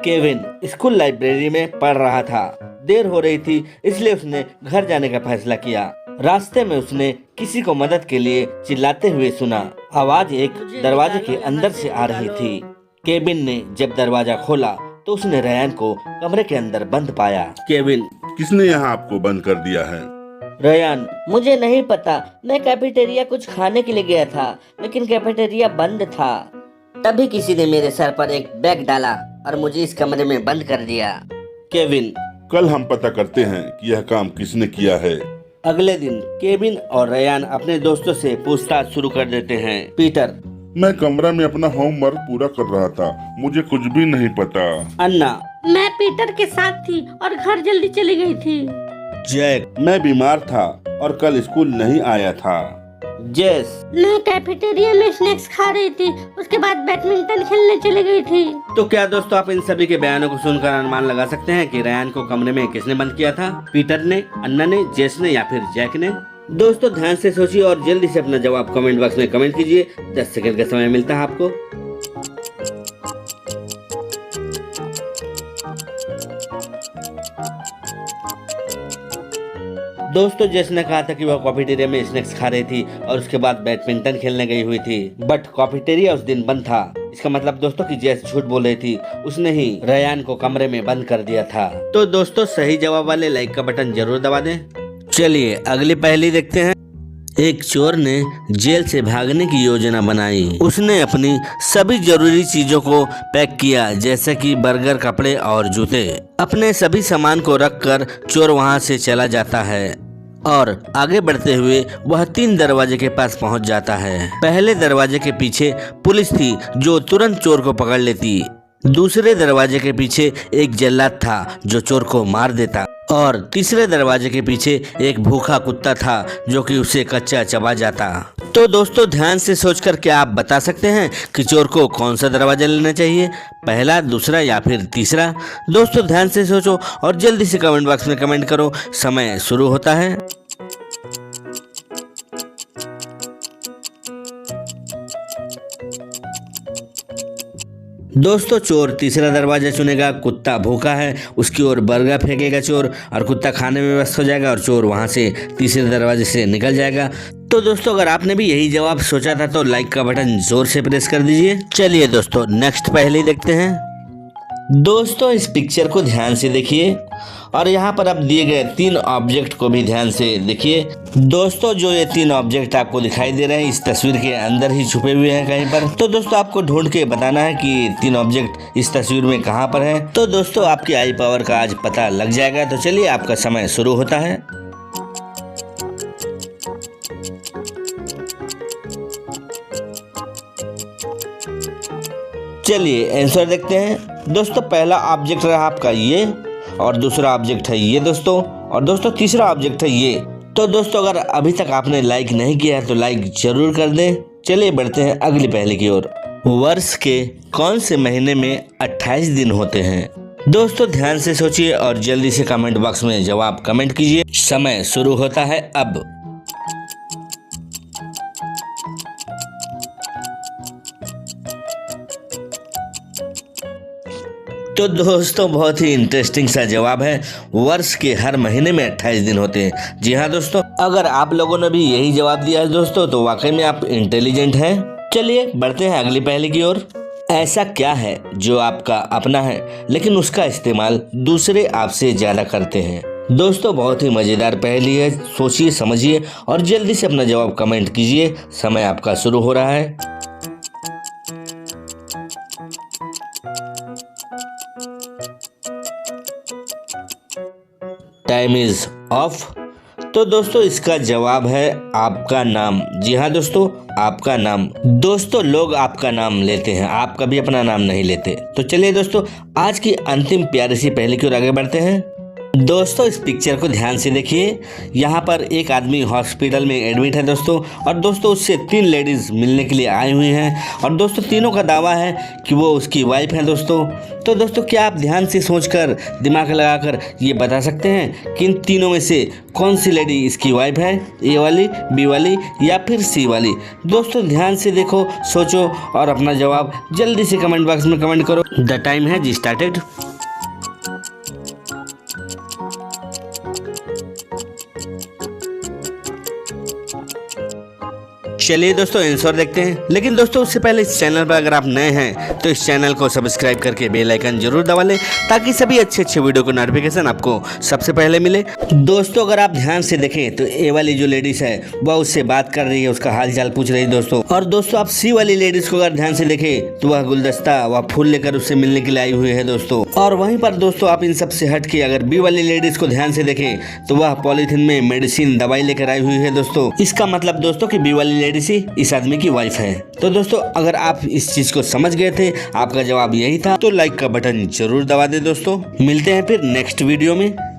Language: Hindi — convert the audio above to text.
केविन स्कूल लाइब्रेरी में पढ़ रहा था। देर हो रही थी, इसलिए उसने घर जाने का फैसला किया। रास्ते में उसने किसी को मदद के लिए चिल्लाते हुए सुना। आवाज एक दरवाजे के अंदर से आ रही थी। केविन ने जब दरवाजा खोला तो उसने रेयान को कमरे के अंदर बंद पाया। केविन, किसने यहाँ आपको बंद कर दिया है? रेयान, मुझे नहीं पता। मैं कैफेटेरिया कुछ खाने के लिए गया था, लेकिन कैफेटेरिया बंद था। तभी किसी ने मेरे सर पर एक बैग डाला और मुझे इस कमरे में बंद कर दिया। केविन, कल हम पता करते हैं कि यह काम किसने किया है। अगले दिन केविन और रेयान अपने दोस्तों से पूछताछ शुरू कर देते हैं। पीटर, मैं कमरा में अपना होमवर्क पूरा कर रहा था, मुझे कुछ भी नहीं पता। अन्ना, मैं पीटर के साथ थी और घर जल्दी चली गई थी। जैक, मैं बीमार था और कल स्कूल नहीं आया था। जेस, मैं कैफेटेरिया में स्नैक्स खा रही थी, उसके बाद बैडमिंटन खेलने चली गई थी। तो क्या दोस्तों, आप इन सभी के बयानों को सुनकर अनुमान लगा सकते हैं कि रेयान को कमरे में किसने बंद किया था? पीटर ने, अन्ना ने, जेस ने या फिर जैक ने? दोस्तों ध्यान से सोचिए और जल्दी से अपना जवाब कमेंट बॉक्स में कमेंट कीजिए। 10 सेकंड का समय मिलता है आपको। दोस्तों, जेस ने कहा था कि वह कॉफेटेरिया में स्नैक्स खा रही थी और उसके बाद बैडमिंटन खेलने गई हुई थी, बट कॉफेटेरिया उस दिन बंद था। इसका मतलब दोस्तों कि जेस झूठ बोल रही थी, उसने ही रेयान को कमरे में बंद कर दिया था। तो दोस्तों, सही जवाब वाले लाइक का बटन जरूर दबा दें। चलिए अगली पहेली देखते हैं। एक चोर ने जेल से भागने की योजना बनाई। उसने अपनी सभी जरूरी चीजों को पैक किया, जैसे कि बर्गर, कपड़े और जूते। अपने सभी सामान को रखकर चोर वहां से चला जाता है और आगे बढ़ते हुए वह 3 दरवाजे के पास पहुंच जाता है। पहले दरवाजे के पीछे पुलिस थी जो तुरंत चोर को पकड़ लेती। दूसरे दरवाजे के पीछे एक जल्लाद था जो चोर को मार देता और तीसरे दरवाजे के पीछे एक भूखा कुत्ता था जो कि उसे कच्चा चबा जाता। तो दोस्तों, ध्यान से सोचकर क्या आप बता सकते हैं कि चोर को कौन सा दरवाजा लेना चाहिए? पहला, दूसरा या फिर तीसरा? दोस्तों ध्यान से सोचो और जल्दी से कमेंट बॉक्स में कमेंट करो। समय शुरू होता है। दोस्तों, चोर तीसरा दरवाजा चुनेगा। कुत्ता भूखा है, उसकी ओर बर्गर फेंकेगा चोर और कुत्ता खाने में व्यस्त हो जाएगा और चोर वहां से तीसरे दरवाजे से निकल जाएगा। तो दोस्तों, अगर आपने भी यही जवाब सोचा था तो लाइक का बटन जोर से प्रेस कर दीजिए। चलिए दोस्तों, नेक्स्ट पहेली देखते हैं। दोस्तों, इस पिक्चर को ध्यान से देखिए और यहाँ पर आप दिए गए 3 ऑब्जेक्ट को भी ध्यान से देखिए। दोस्तों, जो ये 3 ऑब्जेक्ट आपको दिखाई दे रहे हैं इस तस्वीर के अंदर ही छुपे हुए हैं कहीं पर। तो दोस्तों, आपको ढूंढ के बताना है कि 3 ऑब्जेक्ट इस तस्वीर में कहाँ पर है। तो दोस्तों, आपकी आई पावर का आज पता लग जाएगा। तो चलिए, आपका समय शुरू होता है। चलिए आंसर देखते हैं। दोस्तों, पहला ऑब्जेक्ट रहा आपका ये और दूसरा ऑब्जेक्ट है ये दोस्तों, और दोस्तों तीसरा ऑब्जेक्ट है ये। तो दोस्तों, अगर अभी तक आपने लाइक नहीं किया है तो लाइक जरूर कर दें। चलिए बढ़ते हैं अगली पहेली की ओर। वर्ष के कौन से महीने में 28 दिन होते हैं? दोस्तों ध्यान से सोचिए और जल्दी से कमेंट बॉक्स में जवाब कमेंट कीजिए। समय शुरू होता है अब। तो दोस्तों, बहुत ही इंटरेस्टिंग सा जवाब है। वर्ष के हर महीने में 28 दिन होते हैं। जी हाँ दोस्तों, अगर आप लोगों ने भी यही जवाब दिया है दोस्तों तो वाकई में आप इंटेलिजेंट हैं। चलिए बढ़ते हैं अगली पहेली की ओर। ऐसा क्या है जो आपका अपना है लेकिन उसका इस्तेमाल दूसरे आपसे ज्यादा करते हैं? दोस्तों, बहुत ही मजेदार पहेली है। सोचिए, समझिए और जल्दी से अपना जवाब कमेंट कीजिए। समय आपका शुरू हो रहा है। Time is of. तो दोस्तों, इसका जवाब है आपका नाम। जी हाँ दोस्तों, आपका नाम। दोस्तों, लोग आपका नाम लेते हैं, आप कभी अपना नाम नहीं लेते। तो चलिए दोस्तों, आज की अंतिम प्यारी सी पहेली की ओर आगे बढ़ते हैं। दोस्तों इस पिक्चर को ध्यान से देखिए। यहाँ पर एक आदमी हॉस्पिटल में एडमिट है दोस्तों, और दोस्तों उससे 3 लेडीज मिलने के लिए आई हुई हैं, और दोस्तों तीनों का दावा है कि वो उसकी वाइफ है दोस्तों। तो दोस्तों क्या आप ध्यान से सोचकर दिमाग लगाकर ये बता सकते हैं कि इन तीनों में से कौन सी लेडी इसकी वाइफ है, ए वाली, बी वाली या फिर सी वाली? दोस्तों ध्यान से देखो, सोचो और अपना जवाब जल्दी से कमेंट बॉक्स में कमेंट करो। द टाइम है जी स्टार्टेड। चलिए दोस्तों आंसर देखते हैं, लेकिन दोस्तों उससे पहले इस चैनल पर अगर आप नए हैं तो इस चैनल को सब्सक्राइब करके बेल आइकन जरूर दबा लें, ताकि सभी अच्छे वीडियो को नोटिफिकेशन आपको सबसे पहले मिले। दोस्तों अगर आप ध्यान से देखें तो ए वाली जो लेडीज है वह उससे बात कर रही है, उसका हाल चाल पूछ रही है दोस्तों। और दोस्तों आप सी वाली लेडीज को अगर ध्यान से देखें तो वह गुलदस्ता, वह फूल लेकर उससे मिलने के लिए आई हुई है दोस्तों। और वहीं पर दोस्तों आप इन सबसे हट के अगर बी वाली लेडीज को ध्यान से देखें तो वह पॉलीथिन में मेडिसिन, दवाई लेकर आई हुई है दोस्तों। इसका मतलब दोस्तों कि बी वाली लेडीज ही इस आदमी की वाइफ है। तो दोस्तों अगर आप इस चीज को समझ गए थे, आपका जवाब यही था, तो लाइक का बटन जरूर दबा दें दोस्तों। मिलते हैं फिर नेक्स्ट वीडियो में।